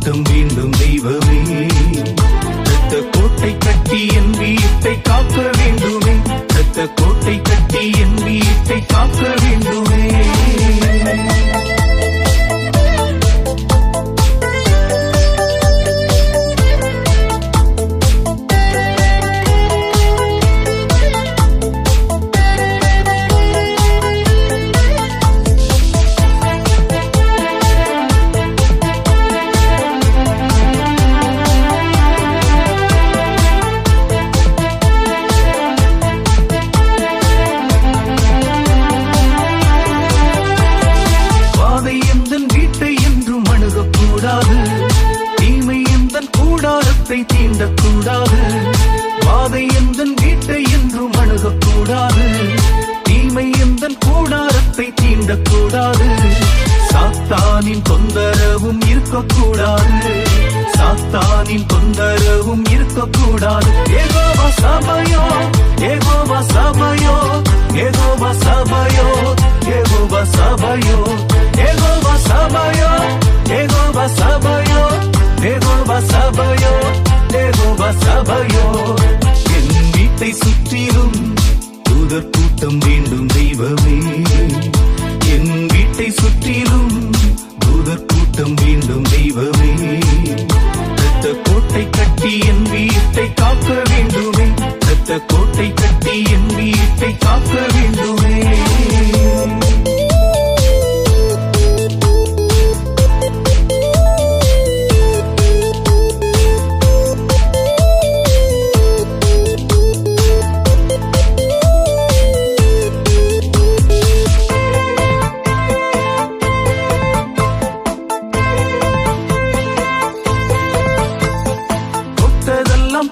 கூட்டம் வேண்டும் தெய்வமே, ரத்த கோட்டை கட்டி என் வீட்டை காக்க வேண்டுமே, ரத்த கோட்டை கட்டி என் வீட்டை காக்க வேண்டுமே. தீமை எந்தன் கூடாரத்தை தீண்டக்கூடாது, வாதை எந்தன் வீட்டை என்றும் அணுகக்கூடாது, தீமை எந்தன் கூடாரத்தை தீண்டக்கூடாது, சாத்தானின் தொந்தரவும் இருக்கக்கூடாது, சாத்தானின் தொந்தரவும் இருக்கக்கூடாது. யெகோவா சபையோ, யெகோவா சபையோ, யெகோவா சபையோ, யெகோவா சபையோ, யெகோவா சபையோ, யெகோவா சபையோ, யெகோவா சபையோ, யெகோவா சபையோ. என் வீட்டை சுற்றிலும் தூதர் கூட்டம் வேண்டும் தெய்வமே, என் வீட்டை சுற்றிலும் தூதர் கூட்டம் வேண்டும் தெய்வமே, ரத்த கோட்டை கட்டி என் வீட்டை காக்க வேண்டுமே, ரத்த கோட்டை கட்டி என் வீட்டை காக்க வேண்டுமே.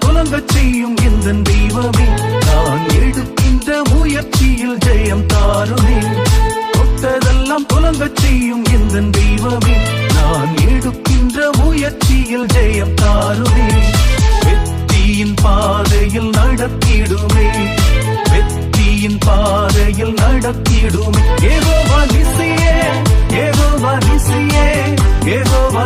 புலங்கச் செய்யும் எந்தன் தெய்வமே, நான் எடுக்கின்ற முயற்சியில் ஜெயம் தாருமே, தொட்டதெல்லாம் புலங்கச் செய்யும்